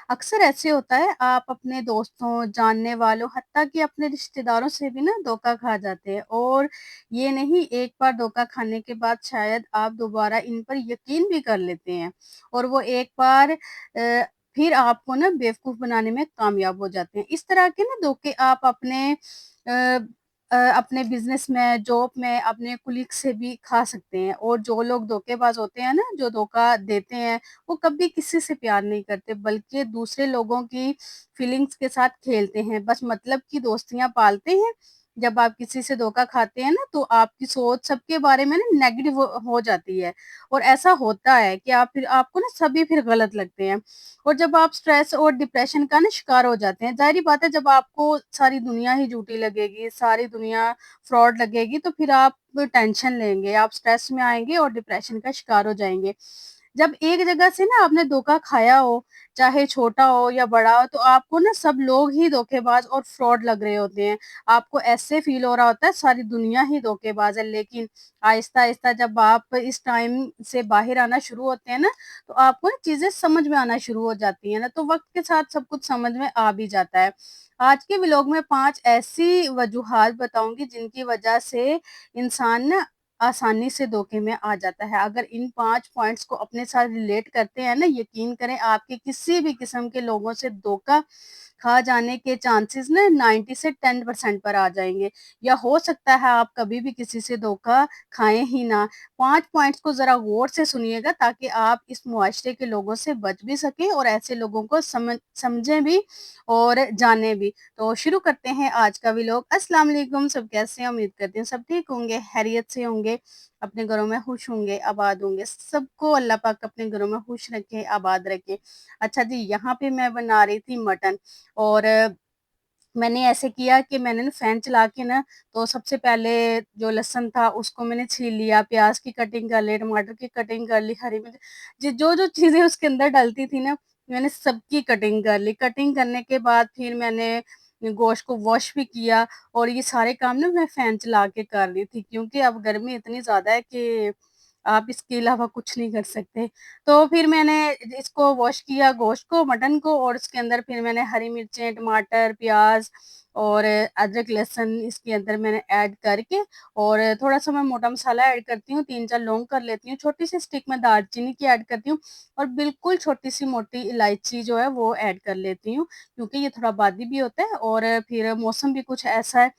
अक्सर ऐसे होता है आप अपने दोस्तों, जानने वालों, हत्ता कि अपने रिश्तेदारों से भी ना धोखा खा जाते हैं और ये नहीं एक बार धोखा खाने के बाद शायद आप दोबारा इन पर यकीन भी कर लेते हैं और वो एक बार फिर आपको ना बेवकूफ़ बनाने में कामयाब हो जाते हैं। इस तरह के ना धोखे आप अपने बिज़नेस में, जॉब में, अपने कुलीग से भी खा सकते हैं और जो लोग धोखेबाज़ होते हैं ना, जो धोखा देते हैं वो कभी किसी से प्यार नहीं करते बल्कि दूसरे लोगों की फीलिंग्स के साथ खेलते हैं। बस मतलब की दोस्तियाँ पालते हैं। जब आप किसी से धोखा खाते हैं ना तो आपकी सोच सबके बारे में ना नेगेटिव हो जाती है और ऐसा होता है कि आप फिर आपको ना सभी फिर गलत लगते हैं। और जब आप स्ट्रेस और डिप्रेशन का ना शिकार हो जाते हैं, ज़ाहिर-सी बात है जब आपको सारी दुनिया ही झूठी लगेगी, सारी दुनिया फ्रॉड लगेगी तो फिर आप टेंशन लेंगे, आप स्ट्रेस में आएँगे और डिप्रेशन का शिकार हो जाएँगे। जब एक जगह से ना आपने धोखा खाया हो, चाहे छोटा हो या बड़ा हो, तो आपको ना सब लोग ही धोखेबाज और फ्रॉड लग रहे होते हैं। आपको ऐसे फ़ील हो रहा होता है सारी दुनिया ही धोखेबाज है, लेकिन आहिस्ता-आहिस्ता जब आप इस टाइम से बाहर आना शुरू होते हैं ना, तो आपको ना चीज़ें समझ में आना शुरू हो जाती हैं ना, तो वक़्त के साथ सब कुछ समझ में आ भी जाता है। आज के व्लॉग में 5 ऐसी वजूहात बताऊँगी जिनकी वजह से इंसान ना आसानी से धोखे में आ जाता है। अगर इन 5 पॉइंट्स को अपने साथ रिलेट करते हैं ना, यकीन करें आपके किसी भी किस्म के लोगों से धोखा खा जाने के चांसेस ना 90 से 10% पर आ जाएँगे या हो सकता है आप कभी भी किसी से धोखा खाएँ ही ना। 5 पॉइंट्स को ज़रा गौर से सुनिएगा ताकि आप इस मुआशरे के लोगों से बच भी सकें और ऐसे लोगों को समझें भी और जानें भी। तो शुरू करते हैं आज का व्लॉग। अस्सलाम वालेकुम, सब कैसे हैं? उम्मीद करती हूँ सब ठीक होंगे, खैरियत से होंगे, अपने घरों में खुश होंगे, आबाद होंगे। सबको अल्लाह पाक अपने घरों में खुश रखे, आबाद रखे। अच्छा जी, यहाँ पे मैं बना रही थी मटन और मैंने ऐसे किया कि मैंने ना फ़ैन चला के ना तो सबसे पहले जो लहसुन था उसको मैंने छील लिया, प्याज़ की कटिंग कर ली, टमाटर की कटिंग कर ली, हरी मिर्च जो-जो चीज़ें उसके अंदर डलती थी ना, मैंने सबकी कटिंग कर ली। कटिंग करने के बाद फिर मैंने गोश्त को वॉश भी किया और ये सारे काम ना मैं फ़ैन चला के कर रही थी क्योंकि अब गर्मी इतनी ज़्यादा है कि आप इसके अलावा कुछ नहीं कर सकते। तो फिर मैंने इसको वॉश किया गोश्त को, मटन को और उसके अंदर फिर मैंने हरी मिर्चें, टमाटर, प्याज़ और अदरक, लहसुन इसके अंदर मैंने ऐड करके और थोड़ा-सा मैं मोटा मसाला ऐड करती हूँ, 3-4 लौंग कर लेती हूँ, छोटी-सी स्टिक में दालचीनी की ऐड करती हूँ और बिल्कुल छोटी-सी मोटी इलायची जो है वो ऐड कर लेती हूँ, क्योंकि ये थोड़ा बादी भी होता है और फिर मौसम भी कुछ ऐसा है,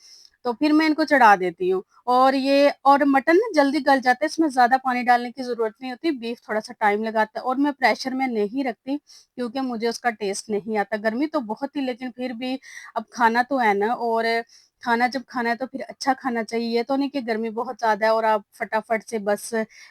तो फिर मैं इनको चढ़ा देती हूँ। और मटन ना जल्दी गल जाता है, इसमें ज़्यादा पानी डालने की ज़रूरत नहीं होती, बीफ थोड़ा-सा टाइम लगाता है और मैं प्रेशर में नहीं रखती क्योंकि मुझे उसका टेस्ट नहीं आता। गर्मी तो बहुत थी लेकिन फिर भी अब खाना तो है ना और खाना जब खाना है तो फिर अच्छा खाना चाहिए। ये तो नहीं कि गर्मी बहुत ज़्यादा है और आप फटाफट से बस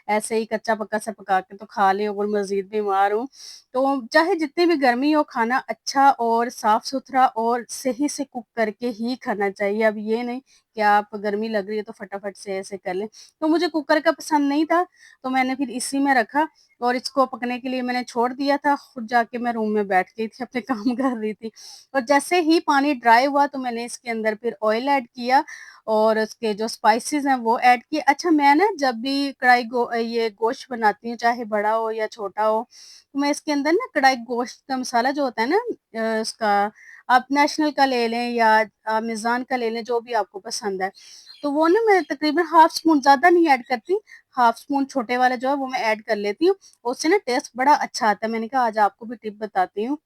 ऐसे ही कच्चा-पक्का सा पका के तो खा लें और मज़ीद बीमार हों। तो चाहे जितनी भी गर्मी हो, खाना अच्छा और साफ-सुथरा और सही से कुक करके ही खाना चाहिए। अब ये नहीं कि आप गर्मी लग रही है तो फटाफट से ऐसे कर लें। तो मुझे कुकर का पसंद नहीं था, तो मैंने फिर इसी में रखा और इसको पकने के लिए मैंने छोड़ दिया था। खुद जाके मैं रूम में बैठ गई थी, अपने काम कर रही थी और जैसे ही पानी ड्राई हुआ तो मैंने इसके अंदर फिर ऑयल ऐड किया और उसके जो स्पाइसेस हैं वो ऐड किए। अच्छा मैं ना जब भी ये गोश्त बनाती हूँ, चाहे बड़ा हो या छोटा हो, तो मैं इसके अंदर ना कढ़ाई गोश्त का मसाला जो होता है ना उसका आप नेशनल का ले लें या मिज़ान का ले लें, जो भी आपको पसंद है। तो वो ना मैं तकरीबन हाफ़ स्पून ज़्यादा नहीं ऐड करती, हाफ़ स्पून छोटे वाला जो है वो मैं ऐड कर लेती हूँ। उससे ना टेस्ट बड़ा अच्छा आता है। मैंने कहा आज आपको भी टिप बताती हूँ।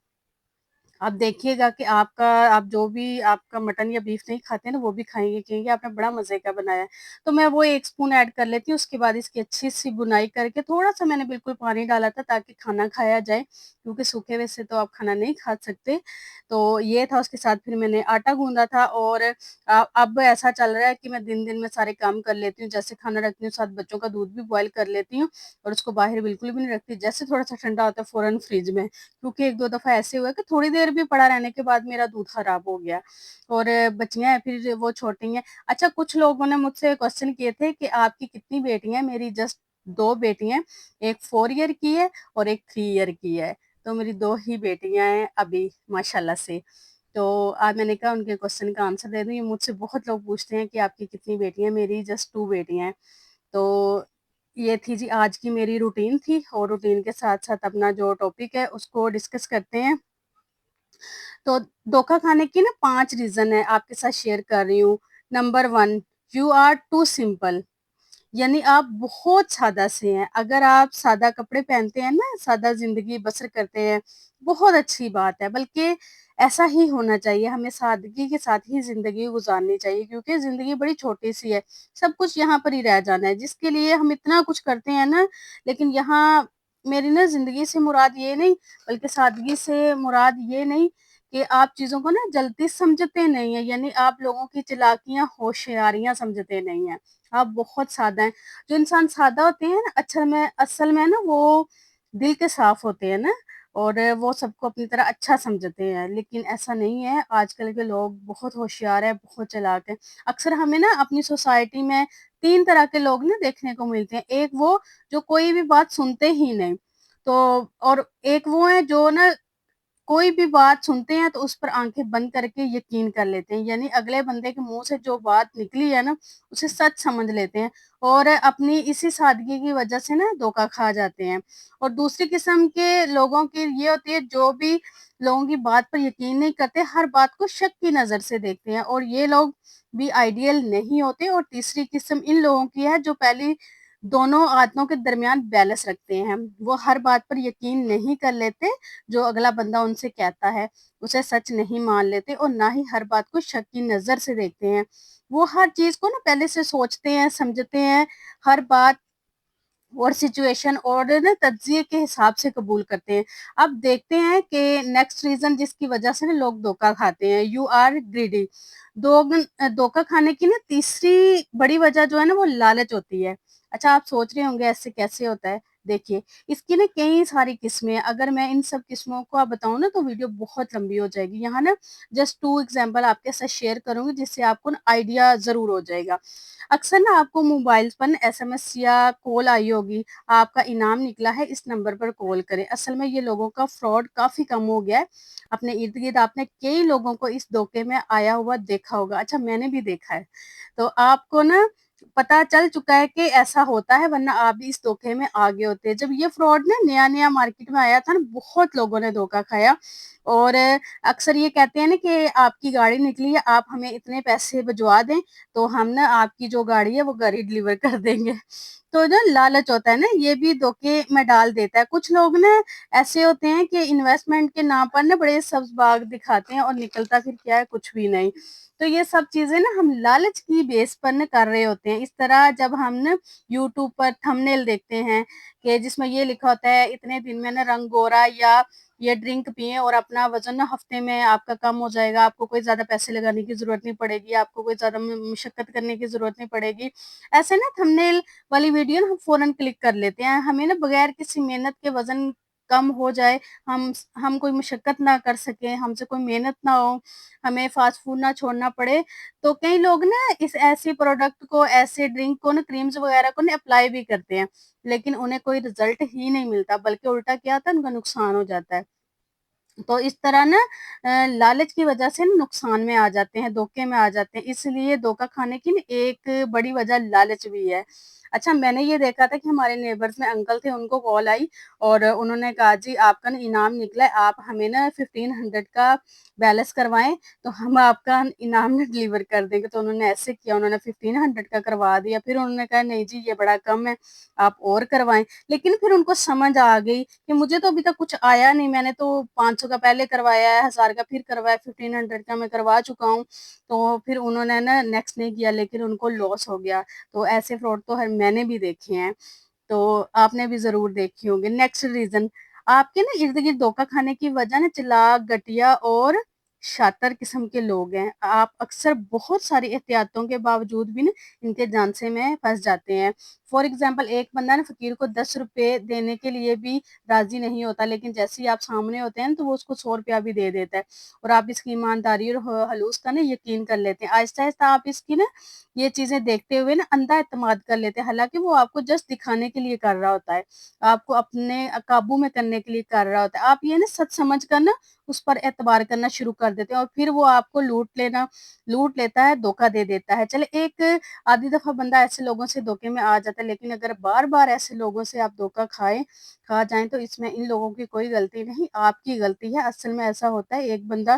आप देखिएगा कि आप जो भी आपका मटन या बीफ नहीं खाते ना, वो भी खाएँगे कहेंगे आपने बड़ा मज़े का बनाया है। तो मैं वो 1 स्पून ऐड कर लेती हूँ, उसके बाद इसकी अच्छी-सी भुनाई करके थोड़ा-सा मैंने बिल्कुल पानी डाला था ताकि खाना खाया जाए, क्योंकि सूखे में से तो आप खाना नहीं खा सकते। तो ये था, उसके साथ फिर मैंने आटा गूँधा था और अब ऐसा चल रहा है कि मैं दिन-दिन में सारे काम कर लेती हूँ, जैसे खाना रखती हूँ, साथ बच्चों का दूध भी बॉयल कर लेती हूँ और उसको बाहर बिल्कुल भी नहीं रखती। जैसे थोड़ा-सा ठंडा होता है, फ़ौरन फ्रिज में क्योंकि 1-2 दफ़ा ऐसे हुआ कि थोड़ी देर भी पड़ा रहने के बाद मेरा दूध खराब हो गया और बच्चियाँ हैं फिर वो छोटी हैं। अच्छा कुछ लोगों ने मुझसे क्वेश्चन किए थे कि आपकी कितनी बेटियाँ हैं? मेरी जस्ट 2 बेटियाँ हैं, एक 4 ईयर की है और एक 3 ईयर की है। तो मेरी 2 ही बेटियाँ हैं अभी माशाल्लाह से। तो आज मैंने कहा उनके क्वेश्चन का आंसर दे दूँ। ये मुझसे बहुत लोग पूछते हैं कि आपकी कितनी बेटियाँ हैं? मेरी जस्ट 2 बेटियाँ हैं। तो ये थी जी आज की मेरी रूटीन थी और रूटीन के साथ-साथ अपना जो टॉपिक है उसको डिस्कस करते हैं। तो धोखा खाने की ना 5 रीज़न है, आपके साथ शेयर कर रही हूँ। Number 1, you are too simple, यानी आप बहुत सादा से हैं। अगर आप सादा कपड़े पहनते हैं ना, सादा ज़िंदगी बसर करते हैं, बहुत अच्छी बात है, बल्कि ऐसा ही होना चाहिए। हमें सादगी के साथ ही ज़िंदगी गुज़ारनी चाहिए, क्योंकि ज़िंदगी बड़ी छोटी-सी है, सब कुछ यहाँ पर ही रह जाना है। जिसके लिए हम इतना कुछ करते हैं ना, लेकिन यहाँ मेरी ना ज़िंदगी से मुराद ये नहीं, बल्कि सादगी से मुराद ये नहीं कि आप चीज़ों को ना जल्दी समझते नहीं हैं, यानी आप लोगों की चालाकियाँ, होशियारियाँ समझते नहीं हैं। आप बहुत सादा हैं। जो इंसान सादा होते हैं ना, असल में ना वो दिल के साफ होते हैं ना, और वो सबको अपनी तरह अच्छा समझते हैं, लेकिन ऐसा नहीं है। आजकल के लोग बहुत होशियार हैं, बहुत चालाक हैं। अक्सर हमें ना अपनी सोसाइटी में 3 तरह के लोग ना देखने को मिलते हैं। एक वो जो कोई भी बात सुनते ही नहीं, तो और एक वो हैं जो ना कोई भी बात सुनते हैं तो उस पर आँखें बंद करके यकीन कर लेते हैं। यानी अगले बंदे के मुँह से जो बात निकली है ना, उसे सच समझ लेते हैं, और अपनी इसी सादगी की वजह से ना धोखा खा जाते हैं। और दूसरी किस्म के लोगों की ये होती है, जो भी लोगों की बात पर यकीन नहीं करते, हर बात को शक की नज़र से देखते हैं, और ये लोग भी आइडियल नहीं होते। और तीसरी किस्म इन लोगों की है जो पहली दोनों आदतों के दरमियान बैलेंस रखते हैं। वो हर बात पर यकीन नहीं कर लेते जो अगला बंदा उनसे कहता है, उसे सच नहीं मान लेते, और ना ही हर बात को शक की नज़र से देखते हैं। वो हर चीज़ को ना पहले से सोचते हैं, समझते हैं, हर बात और सिचुएशन और ना तज्ज़िये के हिसाब से कबूल करते हैं। अब देखते हैं कि नेक्स्ट रीज़न जिसकी वज़ह से ना लोग धोखा खाते हैं, यू आर ग्रीडी। धोखा खाने की ना तीसरी बड़ी वज़ह जो है ना वो लालच होती है। अच्छा, आप सोच रहे होंगे ऐसे कैसे होता है? देखिए, इसकी ना कई सारी किस्में हैं। अगर मैं इन सब किस्मों को बताऊँ ना तो वीडियो बहुत लंबी हो जाएगी। यहाँ ना जस्ट 2 एग्ज़ाम्पल आपके साथ शेयर करूँगी, जिससे आपको ना आइडिया ज़रूर हो जाएगा। अक्सर ना आपको मोबाइल पर ना एसएमएस या कॉल आई होगी, आपका इनाम निकला है, इस नंबर पर कॉल करें। असल में ये लोगों का फ्रॉड काफ़ी कम हो गया है। अपने इर्द-गिर्द आपने कई लोगों को इस धोखे में आया हुआ देखा होगा। अच्छा, मैंने भी देखा है। तो आपको ना पता चल चुका है कि ऐसा होता है, वरना आप भी इस धोखे में आगे होते। जब ये फ्रॉड ना नया-नया मार्केट में आया था ना, बहुत लोगों ने धोखा खाया, और अक्सर ये कहते हैं ना कि आपकी गाड़ी निकली है, आप हमें इतने पैसे भिजवा दें, तो हम ना आपकी जो गाड़ी है वो घर ही डिलीवर कर देंगे। तो ना लालच होता है ना, ये भी धोखे में डाल देता है। कुछ लोग ना ऐसे होते हैं कि इन्वेस्टमेंट के नाम पर ना बड़े सब्ज़ बाग दिखाते हैं, और निकलता फिर क्या है, कुछ भी नहीं। तो ये सब चीज़ें ना हम लालच की बेस पर ना कर रहे होते हैं। इस तरह जब हम ना यूट्यूब पर थंबनेल देखते हैं कि जिसमें ये लिखा होता है इतने दिन में ना रंग गोरा, या ये ड्रिंक पिएँ और अपना वज़न ना हफ्ते में आपका कम हो जाएगा, आपको कोई ज़्यादा पैसे लगाने की ज़रूरत नहीं पड़ेगी, आपको कोई ज़्यादा मशक्कत करने की ज़रूरत नहीं पड़ेगी। ऐसे ना थंबनेल वाली वीडियो ना हम फ़ौरन क्लिक कर लेते हैं। हमें ना बगैर किसी मेहनत के वज़न कम हो जाए, हम कोई मशक्कत ना कर सकें, हमसे कोई मेहनत ना हो, हमें फ़ास्ट फूड ना छोड़ना पड़े, तो कई लोग ना इस ऐसे प्रोडक्ट को, ऐसे ड्रिंक को ना, क्रीम्स वग़ैरह को ना अप्लाई भी करते हैं, लेकिन उन्हें कोई रिज़ल्ट ही नहीं मिलता, बल्कि उल्टा क्या होता है, उनका नुकसान हो जाता है। तो इस तरह ना लालच की वजह से ना नुकसान में आ जाते हैं, धोखे में आ जाते हैं, इसलिए धोखा खाने की ना एक बड़ी वजह लालच भी है। अच्छा, मैंने ये देखा था कि हमारे नेबर्स में अंकल थे, उनको कॉल आई और उन्होंने कहा, जी आपका ना इनाम निकला है, आप हमें ना 1500 का बैलेंस करवाएँ, तो हम आपका इनाम ना डिलीवर कर देंगे। तो उन्होंने ऐसे किया, उन्होंने 1500 का करवा दिया, फिर उन्होंने कहा, नहीं जी ये बड़ा कम है, आप और करवाएँ। लेकिन फिर उनको समझ आ गई कि मुझे तो अभी तक कुछ आया नहीं, मैंने तो 500 का पहले करवाया है, 1000 का फिर करवाया, 1500 का मैं करवा चुका हूँ। तो फिर उन्होंने ना नेक्स्ट नहीं किया, लेकिन उनको लॉस हो गया। तो ऐसे फ्रॉड तो मैंने भी देखे हैं, तो आपने भी ज़रूर देखी होंगी। नेक्स्ट रीज़न, आपके ना इर्द-गिर्द धोखा खाने की वजह ना चालाक, घटिया और शातिर किस्म के लोग हैं। आप अक्सर बहुत सारी एहतियातों के बावजूद भी ना इनके झांसे में फँस जाते हैं। फॉर एग्ज़ाम्पल, एक बंदा ना फ़कीर को ₹10 देने के लिए भी राज़ी नहीं होता, लेकिन जैसे ही आप सामने होते हैं ना, तो वो उसको ₹100 भी दे देता है, और आप इसकी ईमानदारी और हलूस का ना यकीन कर लेते हैं। आहिस्ता-आहिस्ता आप इसकी ना ये चीज़ें देखते हुए ना अंधा एतमाद कर लेते हैं, हालाँकि वो आपको जस्ट दिखाने के लिए कर रहा होता है, आपको अपने काबू में करने के लिए कर रहा होता है। आप ये ना सच समझ कर ना उस पर एतबार करना शुरू कर देते हैं, और फिर वो आपको लूट लेता है, धोखा दे देता है। चले एक आधी दफ़ा बंदा ऐसे लोगों से धोखे में आ जाता ہے، لیکن اگر بار-بار ایسے لوگوں سے آپ دھوکا کھا جائیں تو اس میں ان لوگوں کی کوئی غلطی نہیں، آپ کی غلطی ہے۔ اصل میں ایسا ہوتا ہے ایک بندہ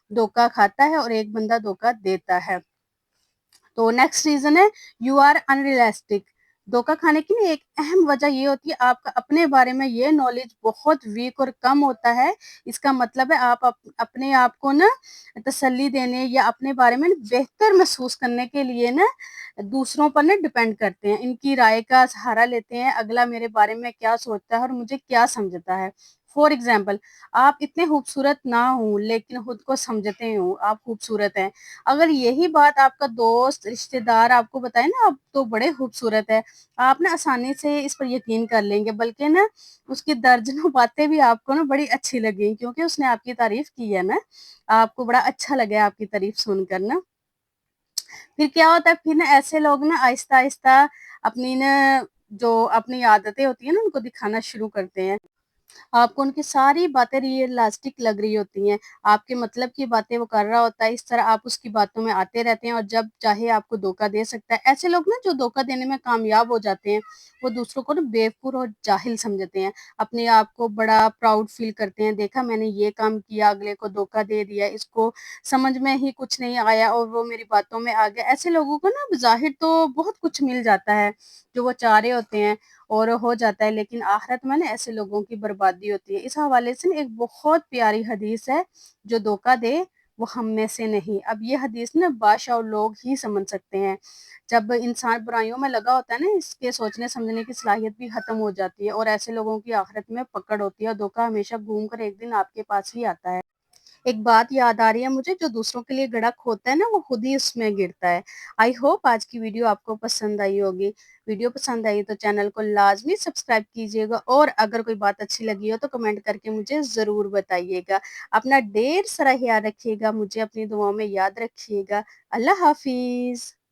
دھوکا کھاتا ہے اور ایک بندہ دھوکا دیتا ہے۔ تو نیکسٹ ریزن ہے یو آر انریلسٹک۔ دھوکا کھانے کی نا ایک اہم وجہ یہ ہوتی ہے آپ کا اپنے بارے میں یہ نالج بہت ویک اور کم ہوتا ہے۔ اس کا مطلب ہے آپ اپنے آپ کو نا تسلی دینے یا اپنے بارے میں بہتر محسوس کرنے کے لیے نا دوسروں پر نا ڈیپینڈ کرتے ہیں، ان کی رائے کا سہارا لیتے ہیں، اگلا میرے بارے میں کیا سوچتا ہے اور مجھے کیا سمجھتا ہے۔ فار ایگزامپل، آپ اتنے خوبصورت نہ ہوں لیکن خود کو سمجھتے ہوں آپ خوبصورت ہیں، اگر یہی بات آپ کا دوست رشتہ دار آپ کو بتائے نا آپ تو بڑے خوبصورت ہے، آپ نا آسانی سے اس پر یقین کر لیں گے، بلکہ نا اس کی درجنوں باتیں بھی آپ کو نا بڑی اچھی لگیں کیونکہ اس نے آپ کی تعریف کی ہے نا، آپ کو بڑا اچھا لگے آپ کی تعریف سن کر نا۔ پھر کیا ہوتا ہے، پھر نا ایسے لوگ نا آہستہ آہستہ اپنی نا جو اپنی عادتیں ہوتی ہیں نا ان کو دکھانا شروع کرتے ہیں۔ آپ کو ان کی ساری باتیں ریئلسٹک لگ رہی ہوتی ہیں، آپ کے مطلب کی باتیں وہ کر رہا ہوتا ہے، اس طرح آپ اس کی باتوں میں آتے رہتے ہیں اور جب چاہے آپ کو دھوکا دے سکتا ہے۔ ایسے لوگ نا جو دھوکا دینے میں کامیاب ہو جاتے ہیں وہ دوسروں کو نا بیوقوف اور جاہل سمجھتے ہیں، اپنے آپ کو بڑا پراؤڈ فیل کرتے ہیں، دیکھا میں نے یہ کام کیا، اگلے کو دھوکا دے دیا، اس کو سمجھ میں ہی کچھ نہیں آیا اور وہ میری باتوں میں آ گیا۔ ایسے لوگوں کو نا بظاہر تو بہت کچھ مل جاتا ہے جو وہ چاہ رہے ہوتے ہیں اور ہو جاتا ہے، لیکن آخرت میں نا ایسے لوگوں کی بربادی ہوتی ہے۔ اس حوالے سے نا ایک بہت پیاری حدیث ہے، جو دھوکا دے وہ ہم میں سے نہیں۔ اب یہ حدیث نا بادشاہ لوگ ہی سمجھ سکتے ہیں۔ جب انسان برائیوں میں لگا ہوتا ہے نا اس کے سوچنے سمجھنے کی صلاحیت بھی ختم ہو جاتی ہے اور ایسے لوگوں کی آخرت میں پکڑ ہوتی ہے اور دھوکا ہمیشہ گھوم کر ایک دن آپ کے پاس ہی آتا ہے۔ ایک بات یاد آ رہی ہے مجھے، جو دوسروں کے لیے گڑھا کھودتا ہے نا وہ خود ہی اس میں گرتا ہے۔ آئی ہوپ آج کی ویڈیو آپ کو پسند آئی ہوگی۔ ویڈیو پسند آئی تو چینل کو لازمی سبسکرائب کیجیے گا اور اگر کوئی بات اچھی لگی ہو تو کمنٹ کر کے مجھے ضرور بتائیے گا۔ اپنا ڈھیر سارا خیال رکھیے گا، مجھے اپنی دعاؤں میں یاد رکھیے گا۔ اللہ حافظ۔